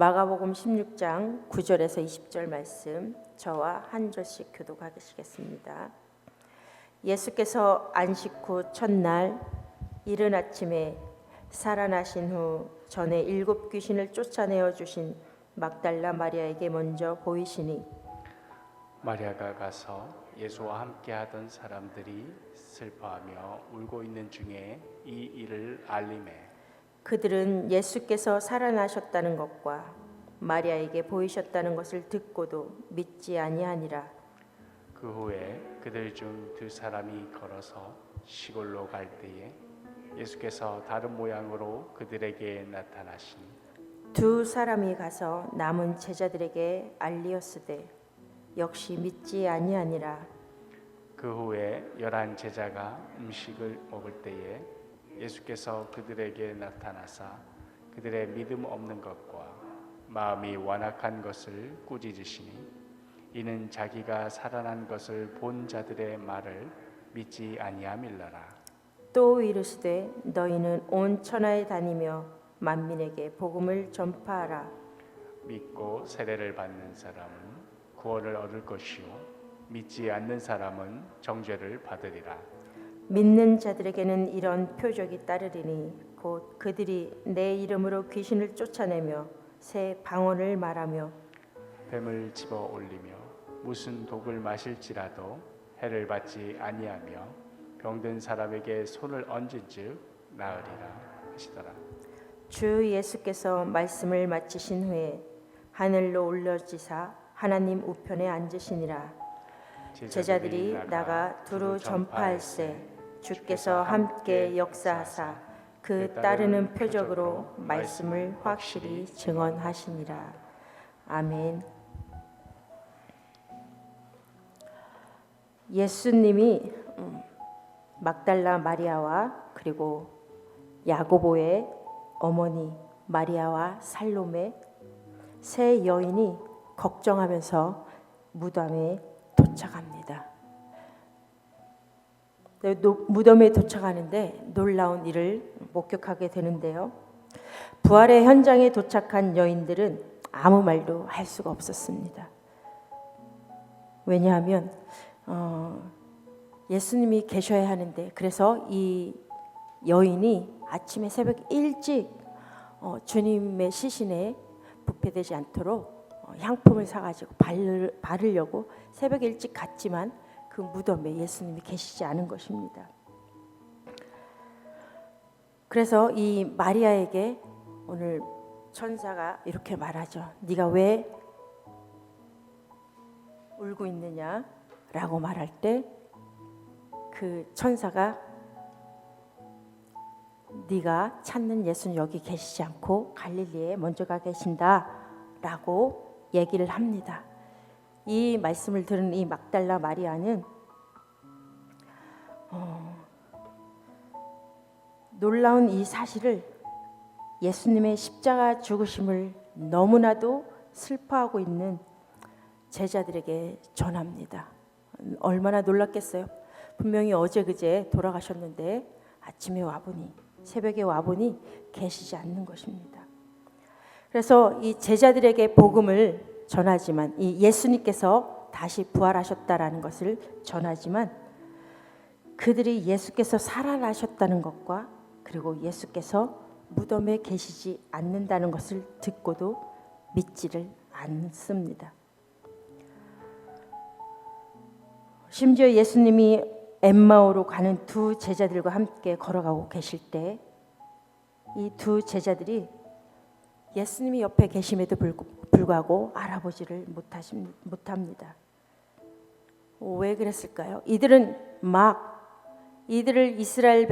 마가복음 16장 9절에서 20절 말씀 저와 한 절씩 교독하시겠습니다. 예수께서 안식 후 첫날 이른 아침에 살아나신 후 전에 7 귀신을 쫓아내어 주신 막달라 마리아에게 먼저 보이시니 마리아가 가서 예수와 함께하던 사람들이 슬퍼하며 울고 있는 중에 이 일을 알림해 그들은 예수께서 살아나셨다는 것과 마리아에게 보이셨다는 것을 듣고도 믿지 아니하니라. 그 후에 그들 중 2 사람이 걸어서 시골로 갈 때에 예수께서 다른 모양으로 그들에게 나타나시니 2 사람이 가서 남은 제자들에게 알리었으되 역시 믿지 아니하니라. 그 후에 11 제자가 음식을 먹을 때에 예수께서 그들에게 나타나사 그들의 믿음 없는 것과 마음이 완악한 것을 꾸짖으시니 이는 자기가 살아난 것을 본 자들의 말을 믿지 아니함일러라. 또 이르시되 너희는 온 천하에 다니며 만민에게 복음을 전파하라. 믿고 세례를 받는 사람은 구원을 얻을 것이요 믿지 않는 사람은 정죄를 받으리라. 믿는 자들에게는 이런 표적이 따르리니 곧 그들이 내 이름으로 귀신을 쫓아내며 새 방언을 말하며 뱀을 집어 올리며 무슨 독을 마실지라도 해를 받지 아니하며 병든 사람에게 손을 얹은즉 나으리라 하시더라. 주 예수께서 말씀을 마치신 후에 하늘로 올려지사 하나님 우편에 앉으시니라. 제자들이 나가 두루 전파할세 주께서 함께 역사하사 그 따르는 표적으로 말씀을 확실히 증언하시니라. 아멘. 예수님이 막달라 마리아와 그리고 야고보의 어머니 마리아와 살로메 세 여인이 걱정하면서 무덤에 도착합니다. 무덤에 도착하는데 놀라운 일을 목격하게 되는데요. 부활의 현장에 도착한 여인들은 아무 말도 할 수가 없었습니다. 왜냐하면 예수님이 계셔야 하는데 그래서 이 여인이 아침에 새벽 일찍 주님의 시신에 부패되지 않도록 향품을 사가지고 바르려고 새벽 일찍 갔지만 그 무덤에 예수님이 계시지 않은 것입니다. 그래서 이 마리아에게 오늘 천사가 이렇게 말하죠. 네가 왜 울고 있느냐라고 말할 때 그 천사가 네가 찾는 예수는 여기 계시지 않고 갈릴리에 먼저 가 계신다라고 얘기를 합니다. 이 말씀을 들은 이 막달라 마리아는 놀라운 이 사실을 예수님의 십자가 죽으심을 너무나도 슬퍼하고 있는 제자들에게 전합니다. 얼마나 놀랐겠어요. 분명히 어제 그제 돌아가셨는데 아침에 와보니 새벽에 와보니 계시지 않는 것입니다. 그래서 이 제자들에게 복음을 전하지만 이 예수님께서 다시 부활하셨다라는 것을 전하지만 그들이 예수께서 살아나셨다는 것과 그리고 예수께서 무덤에 계시지 않는다는 것을 듣고도 믿지를 않습니다. 심지어 예수님이 엠마오로 가는 2 제자들과 함께 걸어가고 계실 때 이 2 제자들이 예수님이 옆에 계심에도 불구하고 알아보지를 못합니다. 왜 그랬을까요? 이들을 이스라엘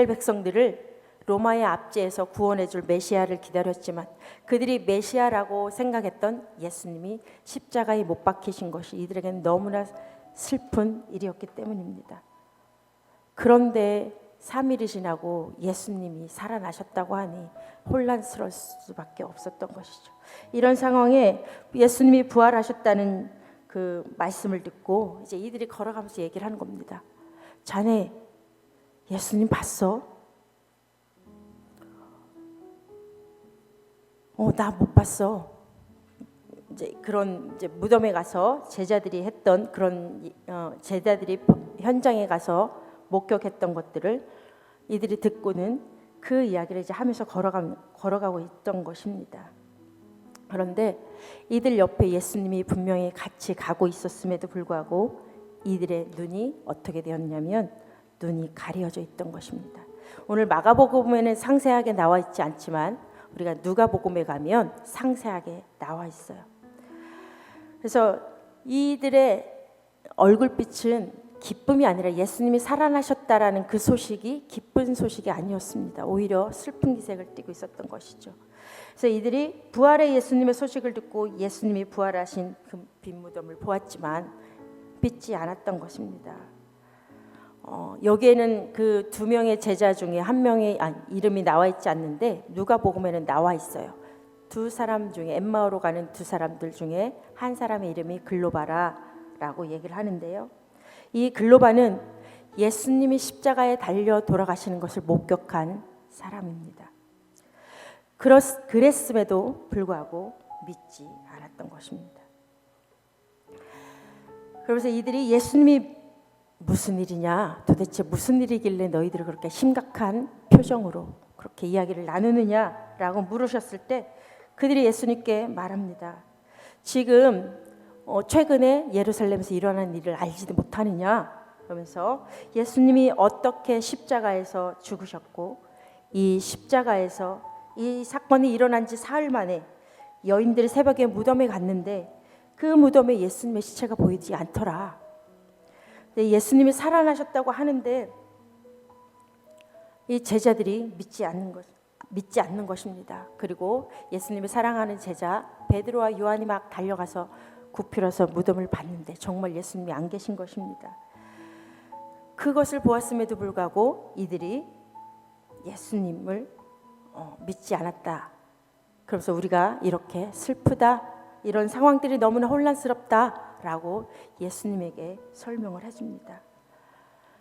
백성들을 로마의 압제에서 구원해줄 메시아를 기다렸지만 그들이 메시아라고 생각했던 예수님이 십자가에 못 박히신 것이 이들에게는 너무나 슬픈 일이었기 때문입니다. 그런데 3일이 지나고 예수님이 살아나셨다고 하니 혼란스러울 수밖에 없었던 것이죠. 이런 상황에 예수님이 부활하셨다는 그 말씀을 듣고 이제 이들이 걸어가면서 얘기를 하는 겁니다. 자네 예수님 봤어? 나 못 봤어. 이제 그런 이제 무덤에 가서 제자들이 했던 그런 제자들이 현장에 가서 목격했던 것들을 이들이 듣고는 그 이야기를 이제 하면서 걸어가고 있던 것입니다. 그런데 이들 옆에 예수님이 분명히 같이 가고 있었음에도 불구하고 이들의 눈이 어떻게 되었냐면 눈이 가려져 있던 것입니다. 오늘 마가복음에는 상세하게 나와 있지 않지만 우리가 누가복음에 가면 상세하게 나와 있어요. 그래서 이들의 얼굴빛은 기쁨이 아니라 예수님이 살아나셨다라는 그 소식이 기쁜 소식이 아니었습니다. 오히려 슬픈 기색을 띠고 있었던 것이죠. 그래서 이들이 부활의 예수님의 소식을 듣고 예수님이 부활하신 그 빈 무덤을 보았지만 믿지 않았던 것입니다. 여기에는 그 두 명의 제자 중에 한 명의 이름이 나와 있지 않는데 누가복음에는 나와 있어요. 두 사람 중에 엠마오로 가는 두 사람들 중에 한 사람의 이름이 글로바라라고 얘기를 하는데요. 이 글로바는 예수님이 십자가에 달려 돌아가시는 것을 목격한 사람입니다. 그랬음에도 불구하고 믿지 않았던 것입니다. 그래서 이들이 예수님이 무슨 일이냐, 도대체 무슨 일이길래 너희들이 그렇게 심각한 표정으로 그렇게 이야기를 나누느냐라고 물으셨을 때 그들이 예수님께 말합니다. 지금 최근에 예루살렘에서 일어난 일을 알지도 못하느냐 그러면서 예수님이 어떻게 십자가에서 죽으셨고 이 십자가에서 이 사건이 일어난 지 사흘 만에 여인들이 새벽에 무덤에 갔는데 그 무덤에 예수님의 시체가 보이지 않더라. 예수님이 살아나셨다고 하는데 이 제자들이 믿지 않는 것입니다. 그리고 예수님을 사랑하는 제자 베드로와 요한이 막 달려가서 굽힐어서 무덤을 봤는데 정말 예수님이 안 계신 것입니다. 그것을 보았음에도 불구하고 이들이 예수님을 믿지 않았다. 그래서 우리가 이렇게 슬프다, 이런 상황들이 너무나 혼란스럽다라고 예수님에게 설명을 해줍니다.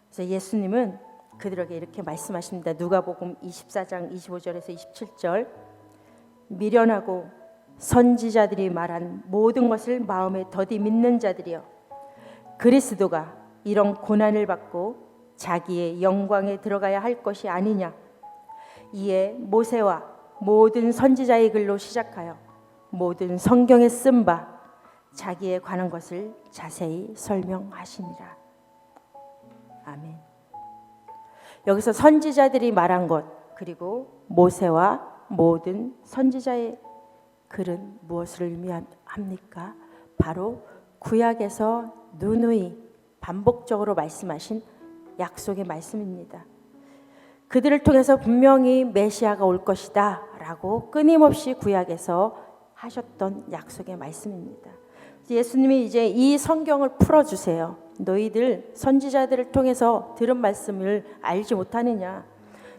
그래서 예수님은 그들에게 이렇게 말씀하십니다. 누가복음 24장 25절에서 27절 미련하고 선지자들이 말한 모든 것을 마음에 더디 믿는 자들이여 그리스도가 이런 고난을 받고 자기의 영광에 들어가야 할 것이 아니냐. 이에 모세와 모든 선지자의 글로 시작하여 모든 성경에 쓴 바 자기에 관한 것을 자세히 설명하시니라. 아멘. 여기서 선지자들이 말한 것 그리고 모세와 모든 선지자의 글은 무엇을 의미합니까? 바로 구약에서 누누이 반복적으로 말씀하신 약속의 말씀입니다. 그들을 통해서 분명히 메시아가 올 것이다 라고 끊임없이 구약에서 하셨던 약속의 말씀입니다. 예수님이 이제 이 성경을 풀어주세요. 너희들 선지자들을 통해서 들은 말씀을 알지 못하느냐.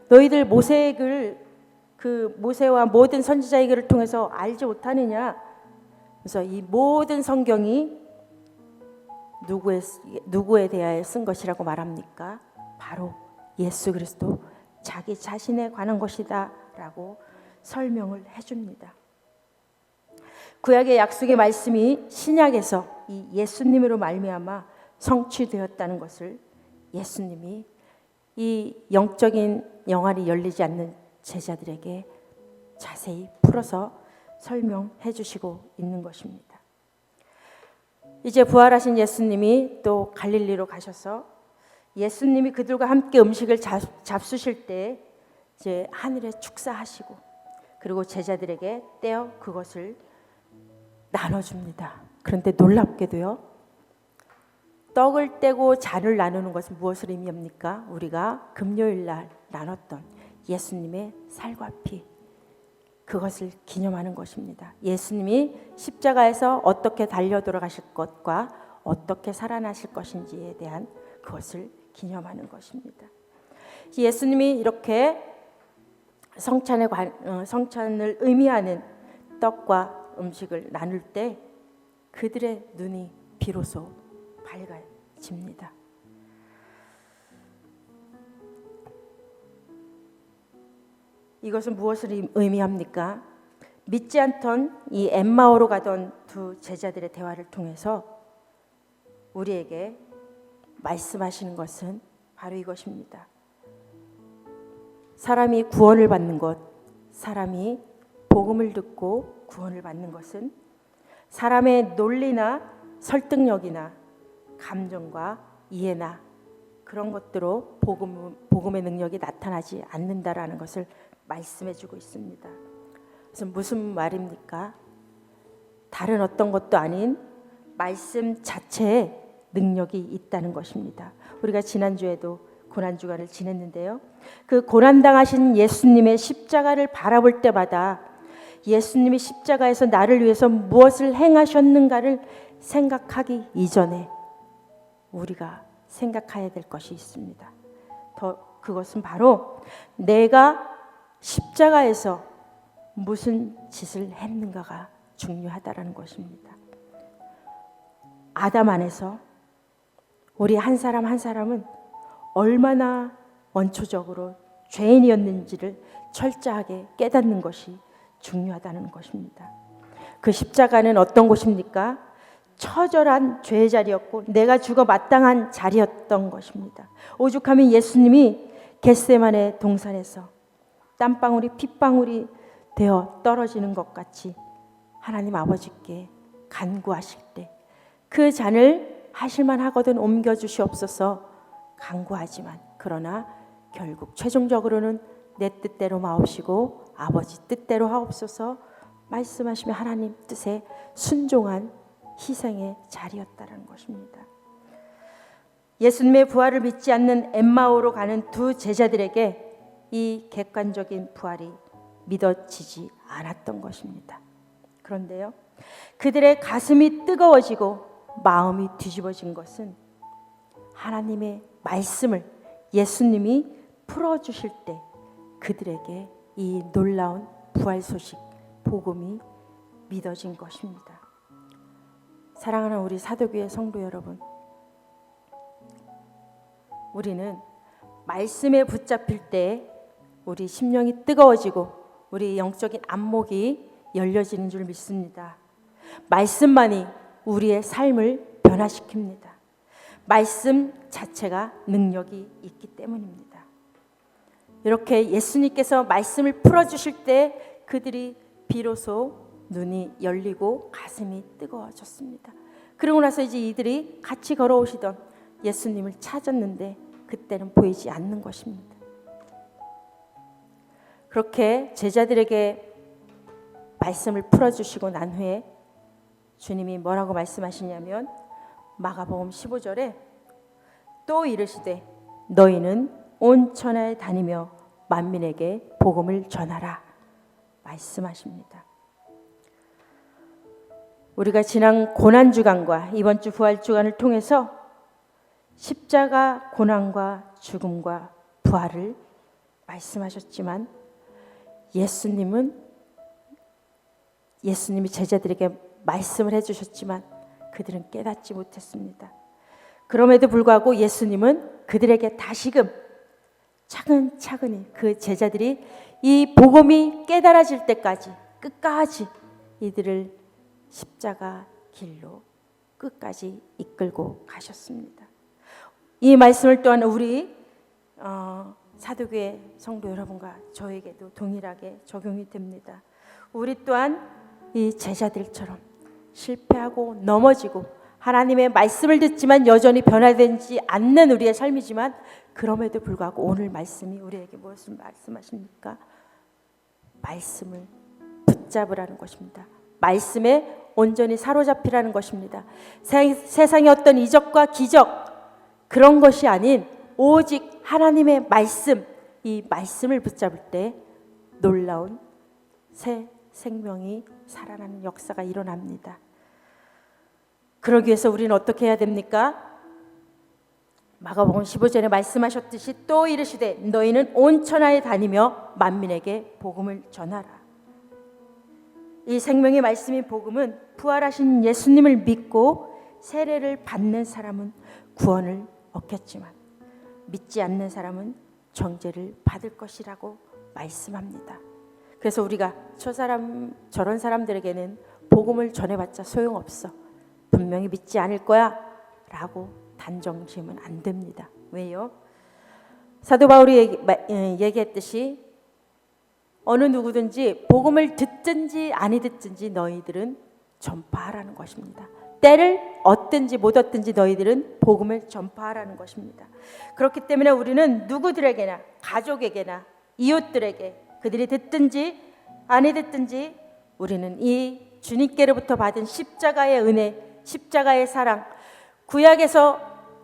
너희들 모세의 글, 그 모세와 모든 선지자의 글을 통해서 알지 못하느냐. 그래서 이 모든 성경이 누구에 대하여 쓴 것이라고 말합니까? 바로 예수 그리스도 자기 자신에 관한 것이다 라고 설명을 해줍니다. 구약의 약속의 말씀이 신약에서 이 예수님으로 말미암아 성취되었다는 것을 예수님이 이 영적인 영안이 열리지 않는 제자들에게 자세히 풀어서 설명해 주시고 있는 것입니다. 이제 부활하신 예수님이 또 갈릴리로 가셔서 예수님이 그들과 함께 음식을 잡수실 때 이제 하늘에 축사하시고 그리고 제자들에게 떼어 그것을 나눠줍니다. 그런데 놀랍게도요, 떡을 떼고 잔을 나누는 것은 무엇을 의미합니까? 우리가 금요일 날 나눴던 예수님의 살과 피, 그것을 기념하는 것입니다. 예수님이 십자가에서 어떻게 달려 돌아가실 것과 어떻게 살아나실 것인지에 대한 그것을 기념하는 것입니다. 예수님이 이렇게 성찬을 의미하는 떡과 음식을 나눌 때 그들의 눈이 비로소 밝아집니다. 이것은 무엇을 의미합니까? 믿지 않던 이 엠마오로 가던 두 제자들의 대화를 통해서 우리에게 말씀하시는 것은 바로 이것입니다. 사람이 구원을 받는 것, 사람이 복음을 듣고 구원을 받는 것은 사람의 논리나 설득력이나 감정과 이해나 그런 것들로 복음의 능력이 나타나지 않는다라는 것을 말씀해주고 있습니다. 그래서 무슨 말입니까? 다른 어떤 것도 아닌 말씀 자체에 능력이 있다는 것입니다. 우리가 지난주에도 고난주간을 지냈는데요. 그 고난당하신 예수님의 십자가를 바라볼 때마다 예수님이 십자가에서 나를 위해서 무엇을 행하셨는가를 생각하기 이전에 우리가 생각해야 될 것이 있습니다. 그것은 바로 내가 십자가에서 무슨 짓을 했는가가 중요하다라는 것입니다. 아담 안에서 우리 한 사람 한 사람은 얼마나 원초적으로 죄인이었는지를 철저하게 깨닫는 것이 중요하다는 것입니다. 그 십자가는 어떤 곳입니까? 처절한 죄의 자리였고 내가 죽어 마땅한 자리였던 것입니다. 오죽하면 예수님이 겟세마네 동산에서 땀방울이 핏방울이 되어 떨어지는 것 같이 하나님 아버지께 간구하실 때 그 잔을 하실만 하거든 옮겨주시옵소서 간구하지만 그러나 결국 최종적으로는 내 뜻대로 마옵시고 아버지 뜻대로 하옵소서 말씀하시며 하나님 뜻에 순종한 희생의 자리였다는 것입니다. 예수님의 부활을 믿지 않는 엠마오로 가는 두 제자들에게 이 객관적인 부활이 믿어지지 않았던 것입니다. 그런데요, 그들의 가슴이 뜨거워지고 마음이 뒤집어진 것은 하나님의 말씀을 예수님이 풀어주실 때 그들에게 이 놀라운 부활 소식, 복음이 믿어진 것입니다. 사랑하는 우리 사도교회 성도 여러분, 우리는 말씀에 붙잡힐 때 우리 심령이 뜨거워지고 우리 영적인 안목이 열려지는 줄 믿습니다. 말씀만이 우리의 삶을 변화시킵니다. 말씀 자체가 능력이 있기 때문입니다. 이렇게 예수님께서 말씀을 풀어주실 때 그들이 비로소 눈이 열리고 가슴이 뜨거워졌습니다. 그러고 나서 이제 이들이 같이 걸어오시던 예수님을 찾았는데 그때는 보이지 않는 것입니다. 그렇게 제자들에게 말씀을 풀어주시고 난 후에 주님이 뭐라고 말씀하시냐면 마가복음 15절에 또 이르시되 너희는 온 천하에 다니며 만민에게 복음을 전하라 말씀하십니다. 우리가 지난 고난주간과 이번 주 부활주간을 통해서 십자가 고난과 죽음과 부활을 말씀하셨지만 예수님이 제자들에게 말씀을 해주셨지만 그들은 깨닫지 못했습니다. 그럼에도 불구하고 예수님은 그들에게 다시금 차근차근히 그 제자들이 이 복음이 깨달아질 때까지 끝까지 이들을 십자가 길로 끝까지 이끌고 가셨습니다. 이 말씀을 또한 우리 사도교회 성도 여러분과 저에게도 동일하게 적용이 됩니다. 우리 또한 이 제자들처럼 실패하고 넘어지고 하나님의 말씀을 듣지만 여전히 변화되지 않는 우리의 삶이지만 그럼에도 불구하고 오늘 말씀이 우리에게 무엇을 말씀하십니까? 말씀을 붙잡으라는 것입니다. 말씀에 온전히 사로잡히라는 것입니다. 세상의 어떤 이적과 기적 그런 것이 아닌 오직 하나님의 말씀, 이 말씀을 붙잡을 때 놀라운 새 생명이 살아나는 역사가 일어납니다. 그러기 위해서 우리는 어떻게 해야 됩니까? 마가복음 15절에 말씀하셨듯이 또 이르시되 너희는 온 천하에 다니며 만민에게 복음을 전하라. 이 생명의 말씀인 복음은 부활하신 예수님을 믿고 세례를 받는 사람은 구원을 얻겠지만 믿지 않는 사람은 정죄를 받을 것이라고 말씀합니다. 그래서 우리가 저 사람 저런 사람들에게는 복음을 전해봤자 소용없어, 분명히 믿지 않을 거야 라고 단정 지으면 안 됩니다. 왜요? 사도 바울이 얘기했듯이 어느 누구든지 복음을 듣든지 아니 듣든지 너희들은 전파하라는 것입니다. 때를 얻든지 못 얻든지 너희들은 복음을 전파하라는 것입니다. 그렇기 때문에 우리는 누구들에게나, 가족에게나, 이웃들에게, 그들이 듣든지 아니 듣든지 우리는 이 주님께로부터 받은 십자가의 은혜, 십자가의 사랑, 구약에서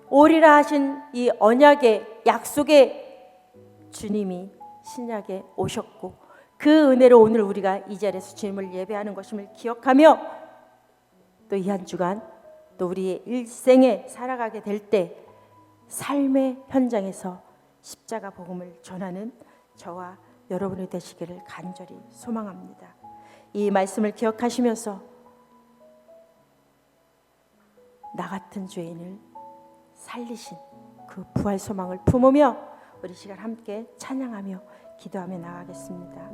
오리라 하신 이 언약의 약속의 주님이 신약에 오셨고 그 은혜로 오늘 우리가 이 자리에서 주님을 예배하는 것임을 기억하며 또 이 한 주간 또 우리의 일생에 살아가게 될 때 삶의 현장에서 십자가 복음을 전하는 저와 여러분이 되시기를 간절히 소망합니다. 이 말씀을 기억하시면서 나 같은 죄인을 살리신 그 부활 소망을 품으며 우리 시간 함께 찬양하며 기도하며 나가겠습니다.